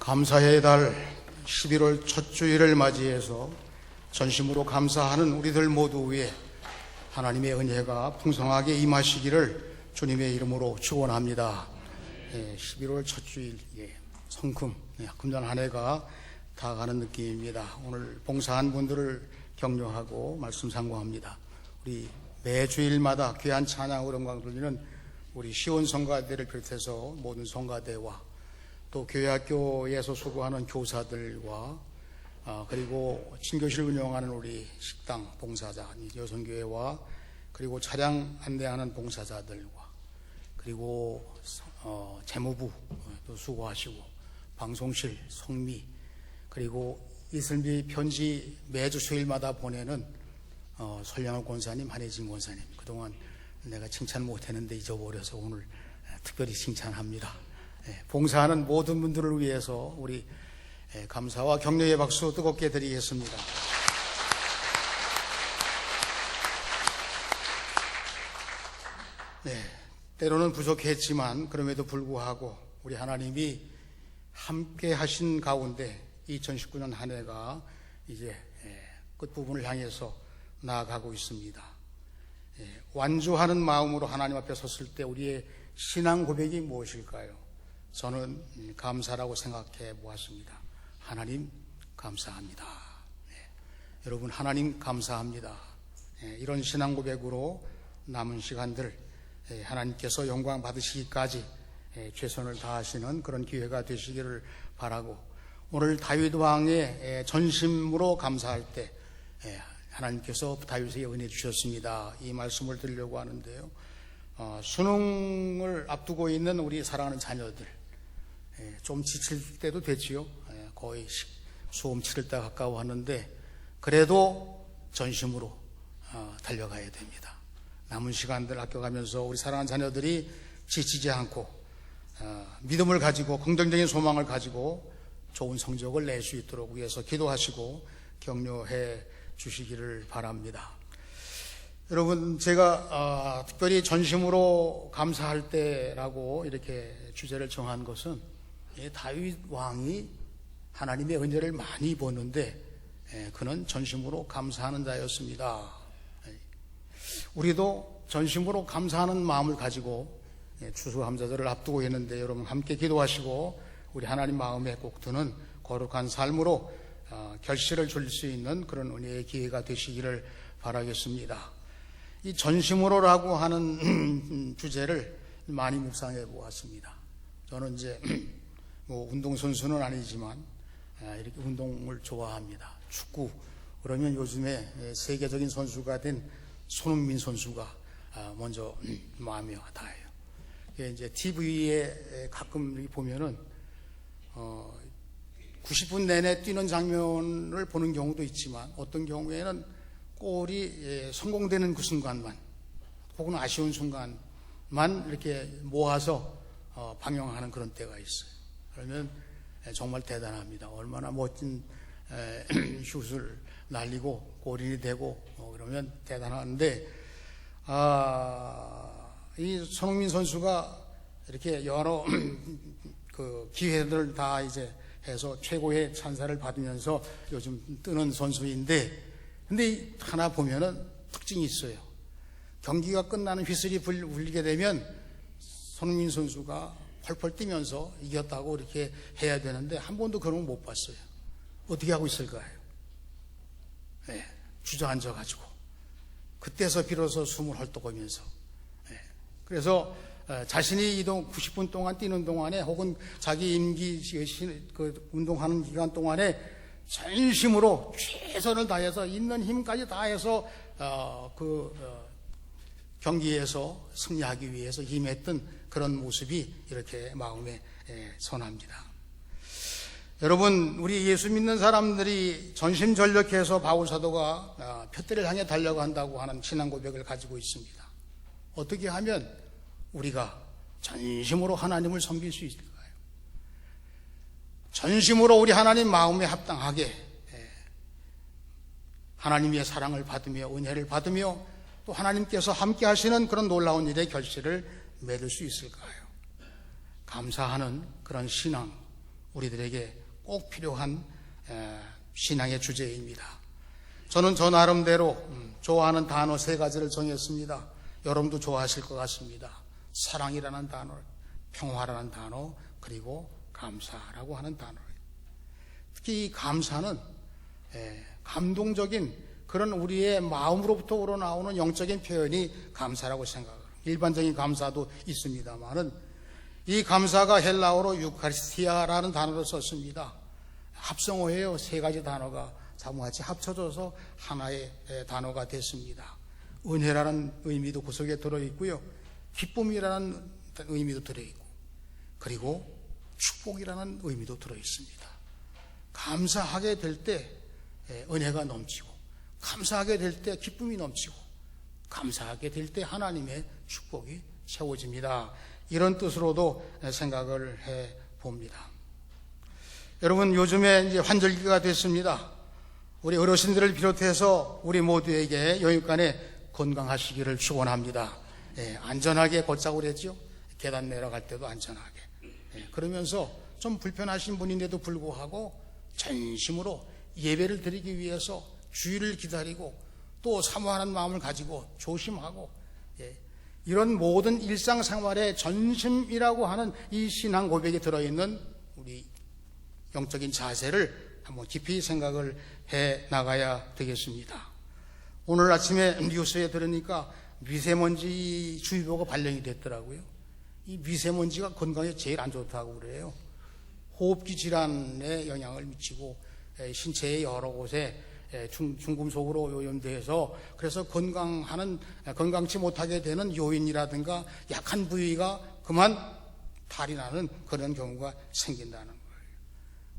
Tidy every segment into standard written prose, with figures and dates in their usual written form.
감사의 달 11월 첫 주일을 맞이해서 전심으로 감사하는 우리들 모두 위에 하나님의 은혜가 풍성하게 임하시기를 주님의 이름으로 축원합니다. 11월 첫 주일, 성금, 금년 한 해가 다 가는 느낌입니다. 오늘 봉사한 분들을 격려하고 말씀 상고합니다. 우리 매주일마다 귀한 찬양으로 영광 돌리는 우리 시온 성가대를 비롯해서 모든 성가대와 또 교회학교에서 수고하는 교사들과 그리고 친교실 운영하는 우리 식당 봉사자, 여성교회와 그리고 차량 안내하는 봉사자들과 그리고 재무부 또 수고하시고 방송실, 성미 그리고 이슬비 편지 매주 수요일마다 보내는 설량호 권사님, 한혜진 권사님, 그동안 내가 칭찬 못했는데 잊어버려서 오늘 특별히 칭찬합니다. 봉사하는 모든 분들을 위해서 우리 감사와 격려의 박수 뜨겁게 드리겠습니다. 때로는 부족했지만 그럼에도 불구하고 우리 하나님이 함께 하신 가운데 2019년 한 해가 이제 끝부분을 향해서 나아가고 있습니다. 완주하는 마음으로 하나님 앞에 섰을 때 우리의 신앙 고백이 무엇일까요? 저는 감사라고 생각해 보았습니다. 하나님 감사합니다. 여러분 하나님 감사합니다. 이런 신앙 고백으로 남은 시간들 하나님께서 영광 받으시기까지 최선을 다하시는 그런 기회가 되시기를 바라고, 오늘 다윗 왕의 전심으로 감사할 때 하나님께서 다윗에게 은혜 주셨습니다. 이 말씀을 드리려고 하는데요. 수능을 앞두고 있는 우리 사랑하는 자녀들, 좀 지칠 때도 됐지요. 거의 수험 치를 때 가까워 하는데 그래도 전심으로 달려가야 됩니다. 남은 시간들 아껴가면서 우리 사랑하는 자녀들이 지치지 않고 믿음을 가지고 긍정적인 소망을 가지고 좋은 성적을 낼 수 있도록 위해서 기도하시고 격려해 주시기를 바랍니다. 여러분, 제가 특별히 전심으로 감사할 때라고 이렇게 주제를 정한 것은 다윗 왕이 하나님의 은혜를 많이 보는데 그는 전심으로 감사하는 자였습니다. 우리도 전심으로 감사하는 마음을 가지고 추수감사절을 앞두고 있는데 여러분 함께 기도하시고 우리 하나님 마음에 꼭 드는 거룩한 삶으로 결실을 줄 수 있는 그런 은혜의 기회가 되시기를 바라겠습니다. 이 전심으로라고 하는 주제를 많이 묵상해 보았습니다. 저는 이제 운동선수는 아니지만 이렇게 운동을 좋아합니다. 축구 그러면 요즘에 세계적인 선수가 된 손흥민 선수가 먼저 마음에 와닿아요. 이제 TV에 가끔 보면은 90분 내내 뛰는 장면을 보는 경우도 있지만 어떤 경우에는 골이 성공되는 그 순간만 혹은 아쉬운 순간만 이렇게 모아서 방영하는 그런 때가 있어요. 그러면 정말 대단합니다. 얼마나 멋진 슛을 날리고 골인이 되고 그러면 대단한데 이 손흥민 선수가 이렇게 여러 그 기회들을 다 이제 해서 최고의 찬사를 받으면서 요즘 뜨는 선수인데, 근데 하나 보면은 특징이 있어요. 경기가 끝나는 휘슬이 울리게 되면 손흥민 선수가 펄펄 뛰면서 이겼다고 이렇게 해야 되는데 한 번도 그런 거 못 봤어요. 어떻게 하고 있을까요? 주저앉아가지고 그때서 비로소 숨을 헐떡이면서 그래서 자신이 90분 동안 뛰는 동안에 혹은 자기 임기 그 운동하는 기간 동안에 전심으로 최선을 다해서 있는 힘까지 다해서 경기에서 승리하기 위해서 임했던 그런 모습이 이렇게 마음에 선합니다. 여러분, 우리 예수 믿는 사람들이 전심전력해서 바울 사도가 표대를 향해 달려간다고 하는 신앙 고백을 가지고 있습니다. 어떻게 하면 우리가 전심으로 하나님을 섬길 수 있을까요? 전심으로 우리 하나님 마음에 합당하게 하나님의 사랑을 받으며 은혜를 받으며 또 하나님께서 함께 하시는 그런 놀라운 일의 결실을 맺을 수 있을까요? 감사하는 그런 신앙, 우리들에게 꼭 필요한 신앙의 주제입니다. 저는 저 나름대로 좋아하는 단어 3가지를 정했습니다. 여러분도 좋아하실 것 같습니다. 사랑이라는 단어, 평화라는 단어, 그리고 감사라고 하는 단어. 특히 이 감사는 감동적인 그런 우리의 마음으로부터 우러나오는 영적인 표현이 감사라고 생각합니다. 일반적인 감사도 있습니다만은 이 감사가 헬라어로 유카리스티아라는 단어를 썼습니다. 합성어예요. 3가지 단어가 자무같이 합쳐져서 하나의 단어가 됐습니다. 은혜라는 의미도 그 속에 들어있고요, 기쁨이라는 의미도 들어있고, 그리고 축복이라는 의미도 들어있습니다. 감사하게 될 때 은혜가 넘치고, 감사하게 될 때 기쁨이 넘치고, 감사하게 될 때 하나님의 축복이 채워집니다. 이런 뜻으로도 생각을 해 봅니다. 여러분, 요즘에 이제 환절기가 됐습니다. 우리 어르신들을 비롯해서 우리 모두에게 여유간에 건강하시기를 축원합니다. 안전하게 걷자고 그랬죠. 계단 내려갈 때도 안전하게. 그러면서 좀 불편하신 분인데도 불구하고 전심으로 예배를 드리기 위해서 주일을 기다리고 또 사모하는 마음을 가지고 조심하고, 이런 모든 일상생활의 전심이라고 하는 이 신앙 고백에 들어있는 우리 영적인 자세를 한번 깊이 생각을 해 나가야 되겠습니다. 오늘 아침에 뉴스에 들으니까 미세먼지 주의보가 발령이 됐더라고요. 이 미세먼지가 건강에 제일 안 좋다고 그래요. 호흡기 질환에 영향을 미치고 신체의 여러 곳에 중금속으로 오염돼서 그래서 건강치 못하게 되는 요인이라든가 약한 부위가 그만 탈이 나는 그런 경우가 생긴다는 거예요.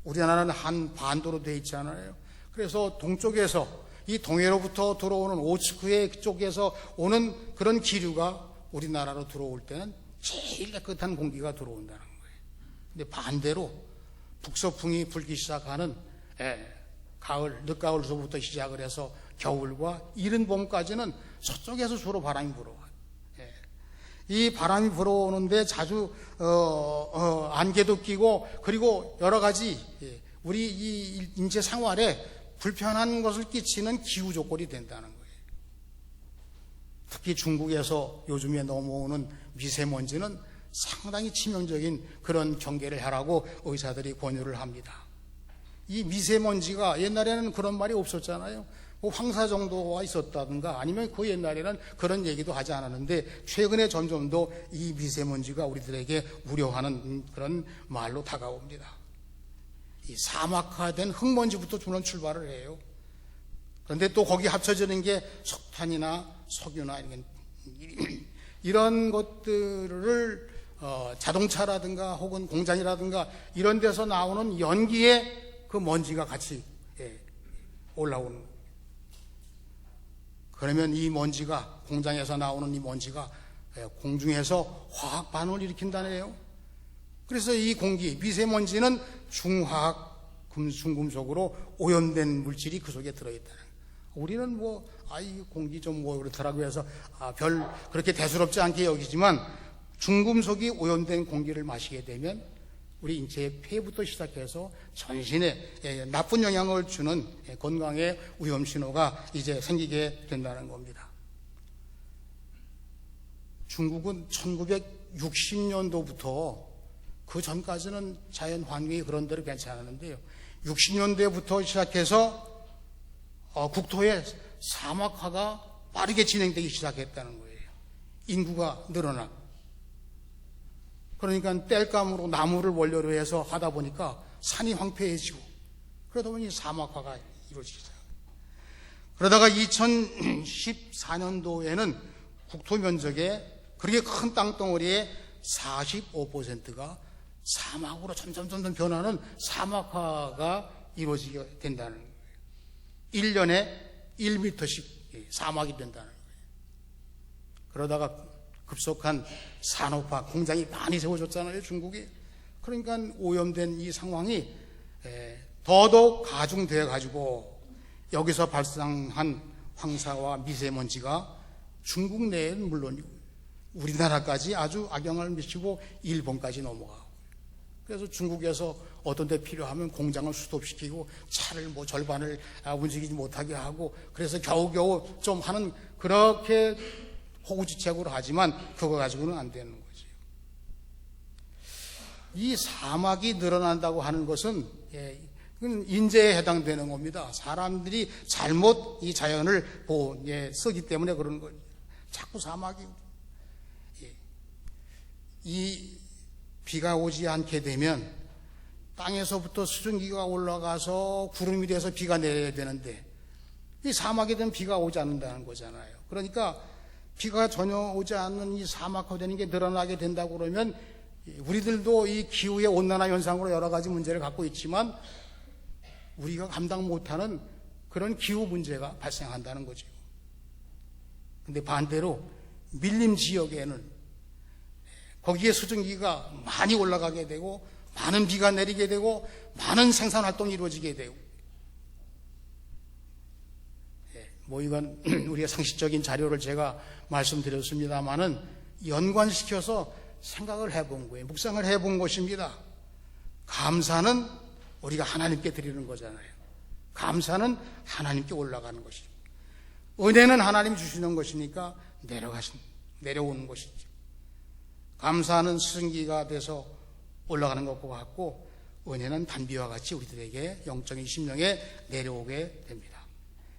우리나라는 한 반도로 되어 있잖아요. 그래서 동쪽에서 이 동해로부터 들어오는 오츠크의 쪽에서 오는 그런 기류가 우리나라로 들어올 때는 제일 깨끗한 공기가 들어온다는 거예요. 근데 반대로 북서풍이 불기 시작하는 가을, 늦가을서부터 시작을 해서 겨울과 이른 봄까지는 서쪽에서 주로 바람이 불어와요. 이 바람이 불어오는데 자주 안개도 끼고, 그리고 여러 가지 우리 이 인체 생활에 불편한 것을 끼치는 기후 조건이 된다는 거예요. 특히 중국에서 요즘에 넘어오는 미세먼지는 상당히 치명적인 그런 경계를 하라고 의사들이 권유를 합니다. 이 미세먼지가 옛날에는 그런 말이 없었잖아요. 뭐 황사 정도가 있었다든가 아니면 그 옛날에는 그런 얘기도 하지 않았는데, 최근에 점점 더 이 미세먼지가 우리들에게 우려하는 그런 말로 다가옵니다. 이 사막화된 흙먼지부터 주는 출발을 해요. 그런데 또 거기 합쳐지는 게 석탄이나 석유나 이런 것들을 자동차라든가 혹은 공장이라든가 이런 데서 나오는 연기에 그 먼지가 같이 올라오는 거예요. 그러면 이 먼지가, 공장에서 나오는 이 먼지가 공중에서 화학 반응을 일으킨다네요. 그래서 이 공기, 미세먼지는 중화학 중금속으로 오염된 물질이 그 속에 들어있다는 거예요. 우리는 이 공기 좀 그렇더라고 해서 별 그렇게 대수롭지 않게 여기지만, 중금속이 오염된 공기를 마시게 되면 우리 인체의 폐부터 시작해서 전신에 나쁜 영향을 주는 건강의 위험 신호가 이제 생기게 된다는 겁니다. 중국은 1960년도부터, 그 전까지는 자연 환경이 그런 대로 괜찮았는데요, 60년대부터 시작해서 국토의 사막화가 빠르게 진행되기 시작했다는 거예요. 인구가 늘어나. 그러니까 땔감으로 나무를 원료로 해서 하다 보니까 산이 황폐해지고, 그러다 보니 사막화가 이루어지기 시작합니다. 그러다가 2014년도에는 국토 면적의 그렇게 큰 땅덩어리의 45%가 사막으로 점점 변하는 사막화가 이루어지게 된다는 거예요. 1년에 1m씩 사막이 된다는 거예요. 그러다가 급속한 산업화, 공장이 많이 세워졌잖아요, 중국이. 그러니까 오염된 이 상황이 더더욱 가중되어 가지고 여기서 발생한 황사와 미세먼지가 중국 내에는 물론이고 우리나라까지 아주 악영향을 미치고 일본까지 넘어가고, 그래서 중국에서 어떤 데 필요하면 공장을 수톱시키고 차를 뭐 절반을 움직이지 못하게 하고, 그래서 겨우겨우 좀 하는, 그렇게 호구지책으로 하지만 그거 가지고는 안 되는 거지. 이 사막이 늘어난다고 하는 것은 인재에 해당되는 겁니다. 사람들이 잘못 이 자연을 쓰기 때문에 그런 거죠. 자꾸 사막이, 이 비가 오지 않게 되면 땅에서부터 수증기가 올라가서 구름이 돼서 비가 내려야 되는데, 이 사막에 되면 비가 오지 않는다는 거잖아요. 그러니까 비가 전혀 오지 않는 이 사막화되는 게 늘어나게 된다고 그러면, 우리들도 이 기후의 온난화 현상으로 여러 가지 문제를 갖고 있지만 우리가 감당 못하는 그런 기후 문제가 발생한다는 거죠. 근데 반대로 밀림 지역에는 거기에 수증기가 많이 올라가게 되고 많은 비가 내리게 되고 많은 생산 활동이 이루어지게 되고, 이건 우리가 상식적인 자료를 제가 말씀드렸습니다만은 연관시켜서 생각을 해본 거예요. 묵상을 해본 것입니다. 감사는 우리가 하나님께 드리는 거잖아요. 감사는 하나님께 올라가는 것이죠. 은혜는 하나님이 주시는 것이니까 내려오는 것이죠. 감사는 수증기가 돼서 올라가는 것과 같고, 은혜는 단비와 같이 우리들에게 영적인 심령에 내려오게 됩니다.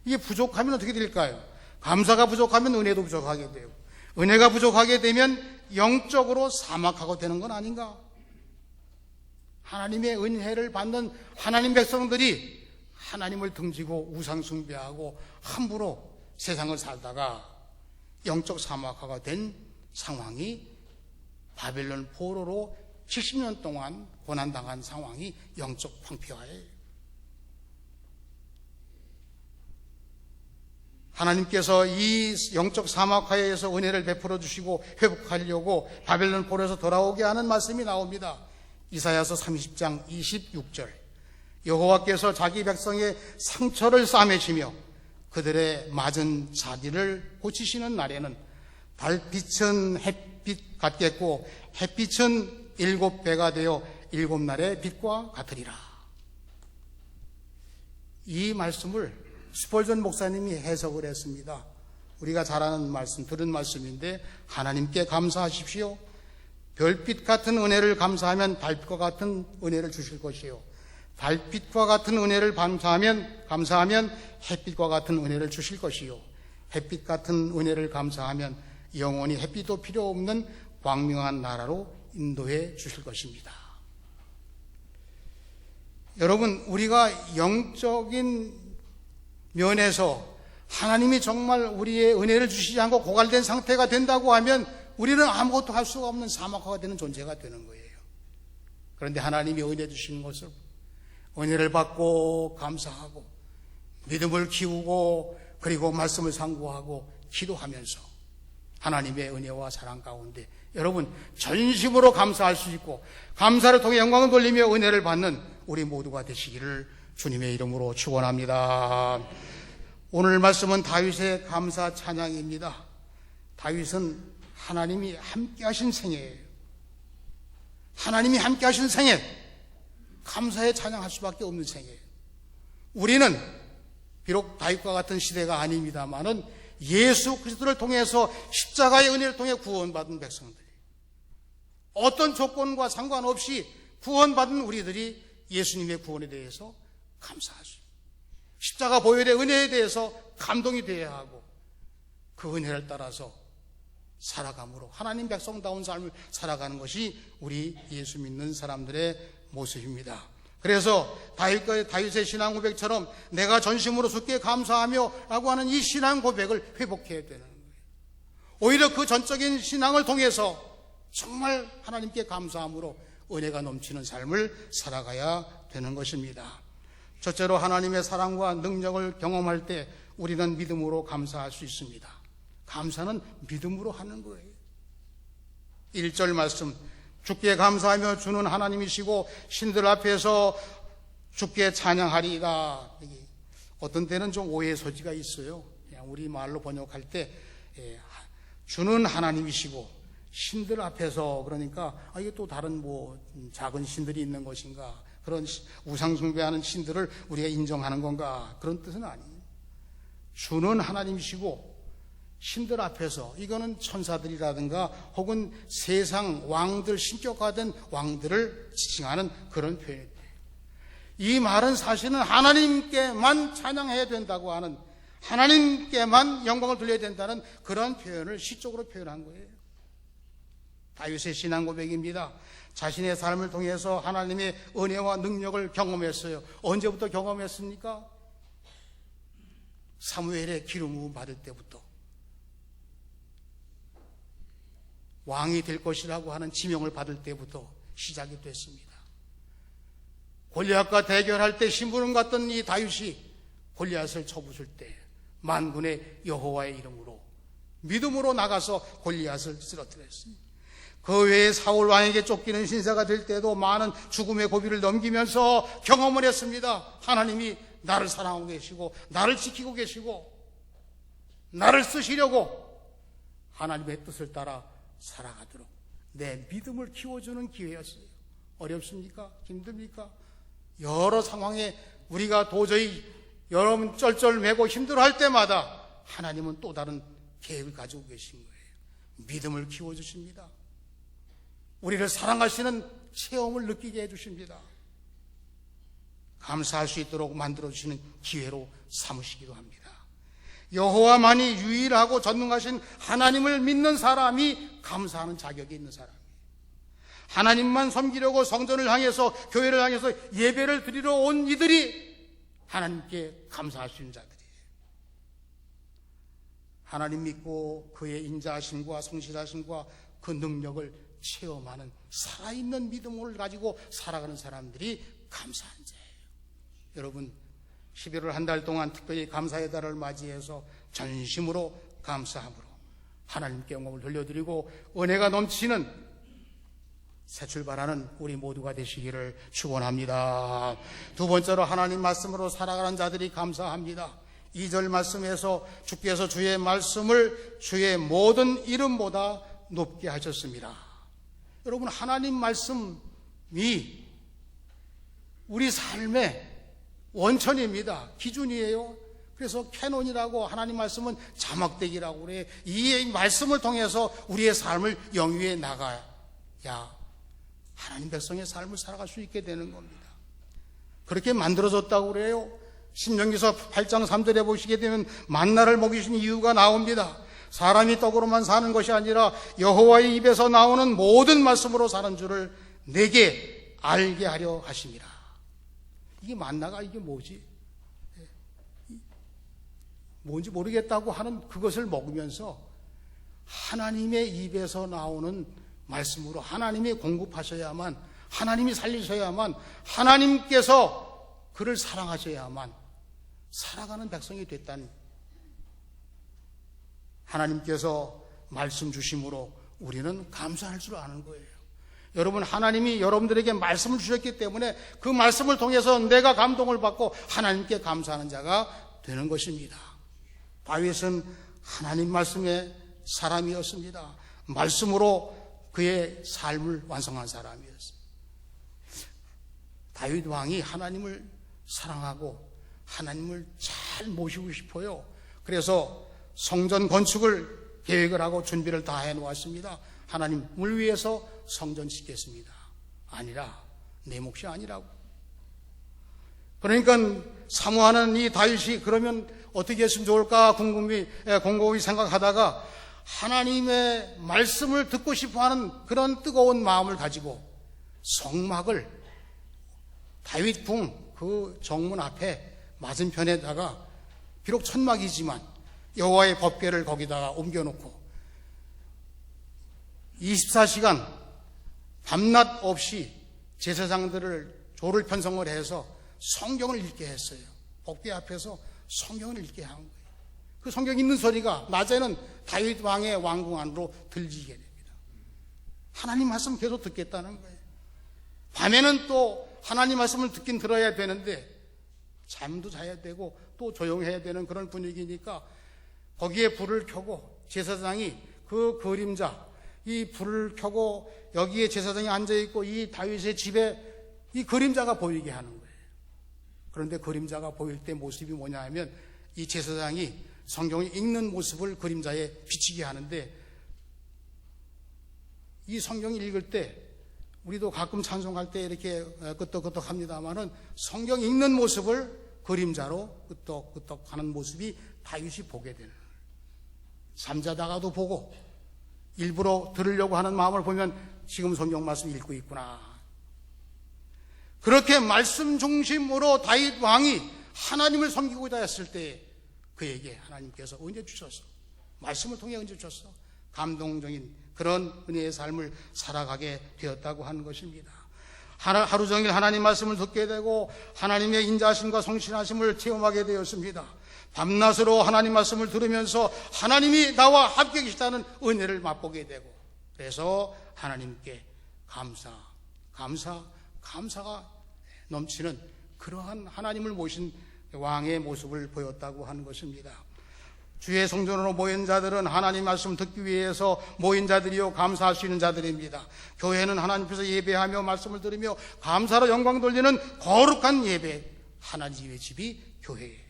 이게 부족하면 어떻게 될까요? 감사가 부족하면 은혜도 부족하게 되고, 은혜가 부족하게 되면 영적으로 사막하고 되는 건 아닌가? 하나님의 은혜를 받는 하나님 백성들이 하나님을 등지고 우상 숭배하고 함부로 세상을 살다가 영적 사막화가 된 상황이, 바벨론 포로로 70년 동안 고난당한 상황이 영적 황폐화예요. 하나님께서 이 영적 사막화에서 은혜를 베풀어 주시고 회복하려고 바벨론 포로에서 돌아오게 하는 말씀이 나옵니다. 이사야서 30장 26절. 여호와께서 자기 백성의 상처를 싸매시며 그들의 맞은 자리를 고치시는 날에는 달빛은 햇빛 같겠고 햇빛은 7배가 되어 7날의 빛과 같으리라. 이 말씀을 스펄전 목사님이 해석을 했습니다. 우리가 잘 아는 말씀, 들은 말씀인데, 하나님께 감사하십시오. 별빛 같은 은혜를 감사하면 달빛과 같은 은혜를 주실 것이요, 달빛과 같은 은혜를 감사하면 햇빛과 같은 은혜를 주실 것이요, 햇빛 같은 은혜를 감사하면 영원히 햇빛도 필요 없는 광명한 나라로 인도해 주실 것입니다. 여러분, 우리가 영적인 면에서 하나님이 정말 우리의 은혜를 주시지 않고 고갈된 상태가 된다고 하면 우리는 아무것도 할 수가 없는 사막화가 되는 존재가 되는 거예요. 그런데 하나님이 은혜 주시는 것을, 은혜를 받고 감사하고 믿음을 키우고 그리고 말씀을 상고하고 기도하면서 하나님의 은혜와 사랑 가운데 여러분 전심으로 감사할 수 있고 감사를 통해 영광을 돌리며 은혜를 받는 우리 모두가 되시기를 주님의 이름으로 축원합니다. 오늘 말씀은 다윗의 감사 찬양입니다. 다윗은 하나님이 함께 하신 생애예요. 하나님이 함께 하신 생애, 감사에 찬양할 수밖에 없는 생애예요. 우리는 비록 다윗과 같은 시대가 아닙니다만은 예수 그리스도를 통해서 십자가의 은혜를 통해 구원받은 백성들이, 어떤 조건과 상관없이 구원받은 우리들이 예수님의 구원에 대해서 감사하죠. 십자가 보혈의 은혜에 대해서 감동이 되어야 하고 그 은혜를 따라서 살아감으로 하나님 백성다운 삶을 살아가는 것이 우리 예수 믿는 사람들의 모습입니다. 그래서 다윗의 신앙 고백처럼 내가 전심으로 주께 감사하며 라고 하는 이 신앙 고백을 회복해야 되는 거예요. 오히려 그 전적인 신앙을 통해서 정말 하나님께 감사함으로 은혜가 넘치는 삶을 살아가야 되는 것입니다. 첫째로 하나님의 사랑과 능력을 경험할 때 우리는 믿음으로 감사할 수 있습니다. 감사는 믿음으로 하는 거예요. 1절 말씀, 주께 감사하며 주는 하나님이시고 신들 앞에서 주께 찬양하리이다. 어떤 때는 좀 오해의 소지가 있어요. 그냥 우리 말로 번역할 때 주는 하나님이시고 신들 앞에서, 그러니까 이게 또 다른 작은 신들이 있는 것인가, 그런 우상 숭배하는 신들을 우리가 인정하는 건가, 그런 뜻은 아니에요. 주는 하나님이시고 신들 앞에서, 이거는 천사들이라든가 혹은 세상 왕들, 신격화된 왕들을 지칭하는 그런 표현이에요. 이 말은 사실은 하나님께만 찬양해야 된다고 하는, 하나님께만 영광을 돌려야 된다는 그런 표현을 시적으로 표현한 거예요. 다윗의 신앙 고백입니다. 자신의 삶을 통해서 하나님의 은혜와 능력을 경험했어요. 언제부터 경험했습니까? 사무엘의 기름 부음 받을 때부터. 왕이 될 것이라고 하는 지명을 받을 때부터 시작이 됐습니다. 골리앗과 대결할 때 심부름 갔던 이 다윗이 골리앗을 쳐부술 때 만군의 여호와의 이름으로 믿음으로 나가서 골리앗을 쓰러뜨렸습니다. 그 외에 사울 왕에게 쫓기는 신세가 될 때도 많은 죽음의 고비를 넘기면서 경험을 했습니다. 하나님이 나를 사랑하고 계시고 나를 지키고 계시고 나를 쓰시려고 하나님의 뜻을 따라 살아가도록 내 믿음을 키워주는 기회였어요. 어렵습니까? 힘듭니까? 여러 상황에 우리가 도저히 여러분 쩔쩔매고 힘들어할 때마다 하나님은 또 다른 계획을 가지고 계신 거예요. 믿음을 키워주십니다. 우리를 사랑하시는 체험을 느끼게 해주십니다. 감사할 수 있도록 만들어주시는 기회로 삼으시기도 합니다. 여호와만이 유일하고 전능하신 하나님을 믿는 사람이 감사하는 자격이 있는 사람이에요. 하나님만 섬기려고 성전을 향해서, 교회를 향해서 예배를 드리러 온 이들이 하나님께 감사할 수 있는 자들이에요. 하나님 믿고 그의 인자하심과 성실하심과 그 능력을 체험하는 살아있는 믿음을 가지고 살아가는 사람들이 감사한 자예요. 여러분, 11월 한 달 동안 특별히 감사의 달을 맞이해서 전심으로 감사함으로 하나님께 영광을 돌려드리고 은혜가 넘치는 새 출발하는 우리 모두가 되시기를 축원합니다. 두 번째로 하나님 말씀으로 살아가는 자들이 감사합니다. 2절 말씀에서 주께서 주의 말씀을 주의 모든 이름보다 높게 하셨습니다. 여러분, 하나님 말씀이 우리 삶의 원천입니다. 기준이에요. 그래서 캐논이라고, 하나님 말씀은 자막대기라고 그래요. 이 말씀을 통해서 우리의 삶을 영위해 나가야 하나님 백성의 삶을 살아갈 수 있게 되는 겁니다. 그렇게 만들어졌다고 그래요. 신명기서 8장 3절에 보시게 되면 만나를 먹이신 이유가 나옵니다. 사람이 떡으로만 사는 것이 아니라 여호와의 입에서 나오는 모든 말씀으로 사는 줄을 내게 알게 하려 하심이라. 이게 만나가 이게 뭐지? 뭔지 모르겠다고 하는 그것을 먹으면서 하나님의 입에서 나오는 말씀으로 하나님이 공급하셔야만, 하나님이 살리셔야만, 하나님께서 그를 사랑하셔야만 살아가는 백성이 됐다니, 하나님께서 말씀 주심으로 우리는 감사할 줄 아는 거예요. 여러분, 하나님이 여러분들에게 말씀을 주셨기 때문에 그 말씀을 통해서 내가 감동을 받고 하나님께 감사하는 자가 되는 것입니다. 다윗은 하나님 말씀의 사람이었습니다. 말씀으로 그의 삶을 완성한 사람이었습니다. 다윗 왕이 하나님을 사랑하고 하나님을 잘 모시고 싶어요. 그래서 성전 건축을 계획을 하고 준비를 다 해놓았습니다. 하나님을 위해서 성전 짓겠습니다. 아니라 내 몫이 아니라고. 그러니까 사모하는 이 다윗이 그러면 어떻게 했으면 좋을까 곰곰이 생각하다가 하나님의 말씀을 듣고 싶어하는 그런 뜨거운 마음을 가지고 성막을 다윗 궁 그 정문 앞에 맞은편에다가, 비록 천막이지만 여호와의 법궤를 거기다가 옮겨놓고 24시간 밤낮 없이 제사장들을 조를 편성을 해서 성경을 읽게 했어요. 법궤 앞에서 성경을 읽게 한 거예요. 그 성경 읽는 소리가 낮에는 다윗 왕의 왕궁 안으로 들리게 됩니다. 하나님 말씀 계속 듣겠다는 거예요. 밤에는 또 하나님 말씀을 듣긴 들어야 되는데 잠도 자야 되고 또 조용해야 되는 그런 분위기니까 거기에 불을 켜고 제사장이 그 그림자, 이 불을 켜고 여기에 제사장이 앉아있고 이 다윗의 집에 이 그림자가 보이게 하는 거예요. 그런데 그림자가 보일 때 모습이 뭐냐 하면 이 제사장이 성경을 읽는 모습을 그림자에 비치게 하는데, 이 성경을 읽을 때 우리도 가끔 찬송할 때 이렇게 끄떡끄떡 합니다만은 성경 읽는 모습을 그림자로 끄떡끄떡 하는 모습이 다윗이 보게 되는, 잠자다가도 보고 일부러 들으려고 하는 마음을 보면 지금 성경 말씀 읽고 있구나. 그렇게 말씀 중심으로 다윗 왕이 하나님을 섬기고자 했을 때 그에게 하나님께서 은혜 주셔서, 말씀을 통해 은혜 주셔서 감동적인 그런 은혜의 삶을 살아가게 되었다고 하는 것입니다. 하루 종일 하나님 말씀을 듣게 되고 하나님의 인자하심과 성실하심을 체험하게 되었습니다. 밤낮으로 하나님 말씀을 들으면서 하나님이 나와 함께 계시다는 은혜를 맛보게 되고, 그래서 하나님께 감사가 넘치는 그러한 하나님을 모신 왕의 모습을 보였다고 하는 것입니다. 주의 성전으로 모인 자들은 하나님 말씀 듣기 위해서 모인 자들이요 감사할 수 있는 자들입니다. 교회는 하나님 앞에서 예배하며 말씀을 들으며 감사로 영광 돌리는 거룩한 예배, 하나님의 집이 교회예요.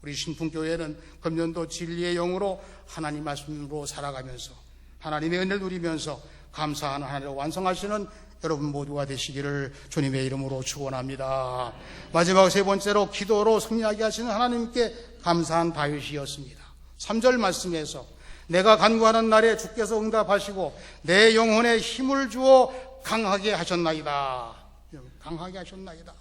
우리 신풍교회는 금년도 진리의 영으로 하나님 말씀으로 살아가면서 하나님의 은혜를 누리면서 감사하는 하나님을 완성하시는 여러분 모두가 되시기를 주님의 이름으로 축원합니다. 마지막 세 번째로 기도로 승리하게 하시는 하나님께 감사한 다윗이었습니다. 3절 말씀에서 내가 간구하는 날에 주께서 응답하시고 내 영혼에 힘을 주어 강하게 하셨나이다. 강하게 하셨나이다.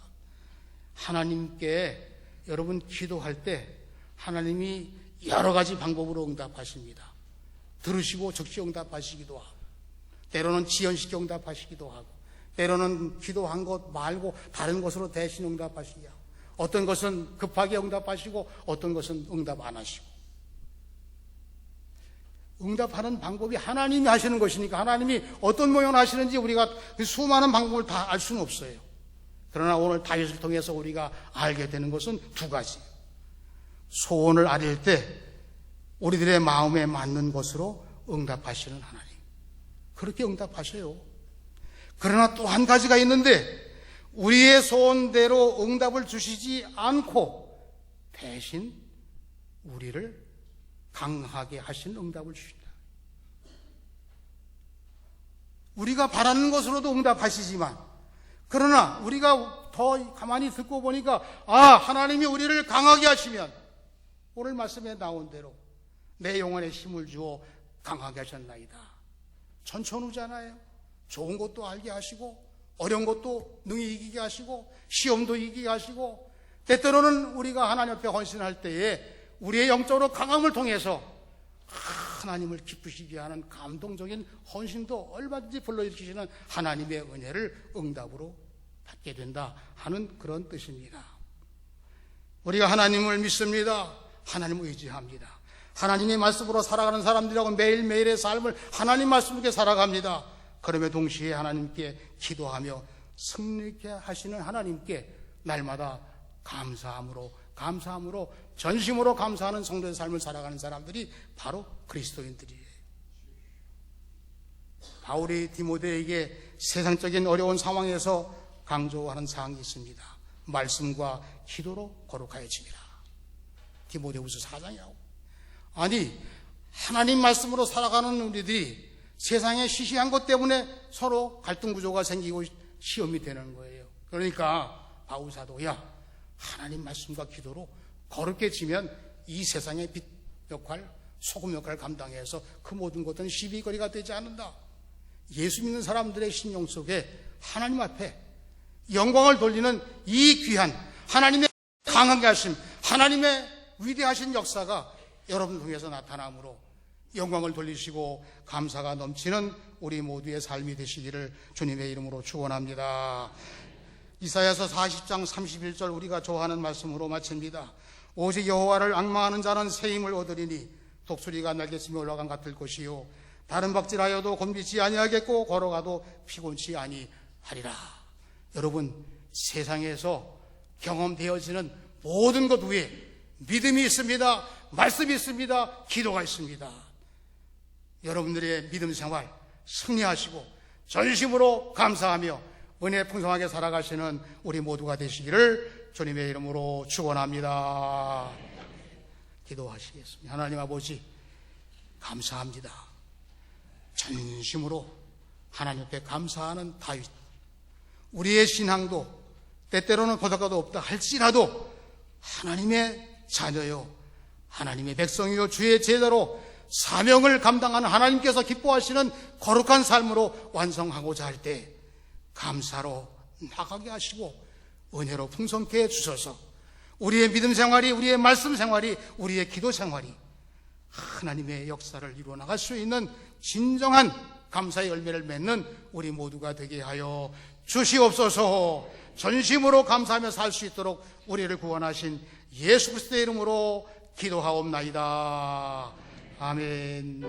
하나님께 여러분 기도할 때 하나님이 여러 가지 방법으로 응답하십니다. 들으시고 즉시 응답하시기도 하고, 때로는 지연시켜 응답하시기도 하고, 때로는 기도한 것 말고 다른 것으로 대신 응답하시기도 하고, 어떤 것은 급하게 응답하시고 어떤 것은 응답 안 하시고. 응답하는 방법이 하나님이 하시는 것이니까 하나님이 어떤 모양을 하시는지 우리가 그 수많은 방법을 다 알 수는 없어요. 그러나 오늘 다윗을 통해서 우리가 알게 되는 것은 두 가지. 소원을 아릴 때 우리들의 마음에 맞는 것으로 응답하시는 하나님, 그렇게 응답하셔요. 그러나 또 한 가지가 있는데 우리의 소원대로 응답을 주시지 않고 대신 우리를 강하게 하신 응답을 주신다. 우리가 바라는 것으로도 응답하시지만, 그러나 우리가 더 가만히 듣고 보니까 하나님이 우리를 강하게 하시면 오늘 말씀에 나온 대로 내 영혼에 힘을 주어 강하게 하셨나이다. 천천후잖아요. 좋은 것도 알게 하시고 어려운 것도 능히 이기게 하시고 시험도 이기게 하시고, 때때로는 우리가 하나님 앞에 헌신할 때에 우리의 영적으로 강함을 통해서 하나님을 기쁘시게 하는 감동적인 헌신도 얼마든지 불러일으키시는 하나님의 은혜를 응답으로 받게 된다 하는 그런 뜻입니다. 우리가 하나님을 믿습니다. 하나님을 의지합니다. 하나님의 말씀으로 살아가는 사람들이라고 매일매일의 삶을 하나님 말씀으로 살아갑니다. 그러며 동시에 하나님께 기도하며 승리케 하시는 하나님께 날마다 감사함으로 전심으로 감사하는 성도의 삶을 살아가는 사람들이 바로 그리스도인들이에요. 바울이 디모데에게 세상적인 어려운 상황에서 강조하는 사항이 있습니다. 말씀과 기도로 거룩하여지니라. 디모데후서 4장이라고. 아니, 하나님 말씀으로 살아가는 우리들이 세상에 시시한 것 때문에 서로 갈등 구조가 생기고 시험이 되는 거예요. 그러니까 바울 사도야, 하나님 말씀과 기도로 거룩게 지면 이 세상의 빛 역할, 소금 역할을 감당해서 그 모든 것들은 시비거리가 되지 않는다. 예수 믿는 사람들의 심령 속에 하나님 앞에 영광을 돌리는 이 귀한 하나님의 강하게 하심, 하나님의 위대하신 역사가 여러분 통해서 나타나므로 영광을 돌리시고 감사가 넘치는 우리 모두의 삶이 되시기를 주님의 이름으로 축원합니다. 이사야서 40장 31절 우리가 좋아하는 말씀으로 마칩니다. 오직 여호와를 앙망하는 자는 새 힘을 얻으리니 독수리가 날개치며 올라간 같을 것이요 다른 박질하여도 곤비지 아니하겠고 걸어가도 피곤치 아니하리라. 여러분, 세상에서 경험되어지는 모든 것 위에 믿음이 있습니다. 말씀이 있습니다. 기도가 있습니다. 여러분들의 믿음 생활, 승리하시고 전심으로 감사하며 은혜 풍성하게 살아가시는 우리 모두가 되시기를 주님의 이름으로 축원합니다. 기도하시겠습니다. 하나님 아버지, 감사합니다. 전심으로 하나님 앞에 감사하는 다윗, 우리의 신앙도 때때로는 보다가도 없다 할지라도 하나님의 자녀요, 하나님의 백성이요, 주의 제자로 사명을 감당하는 하나님께서 기뻐하시는 거룩한 삶으로 완성하고자 할 때 감사로 나가게 하시고 은혜로 풍성케 해주셔서 우리의 믿음 생활이, 우리의 말씀 생활이, 우리의 기도 생활이 하나님의 역사를 이루어 나갈 수 있는 진정한 감사의 열매를 맺는 우리 모두가 되게 하여 주시옵소서. 전심으로 감사하며 살 수 있도록 우리를 구원하신 예수 그리스도의 이름으로 기도하옵나이다. 아멘.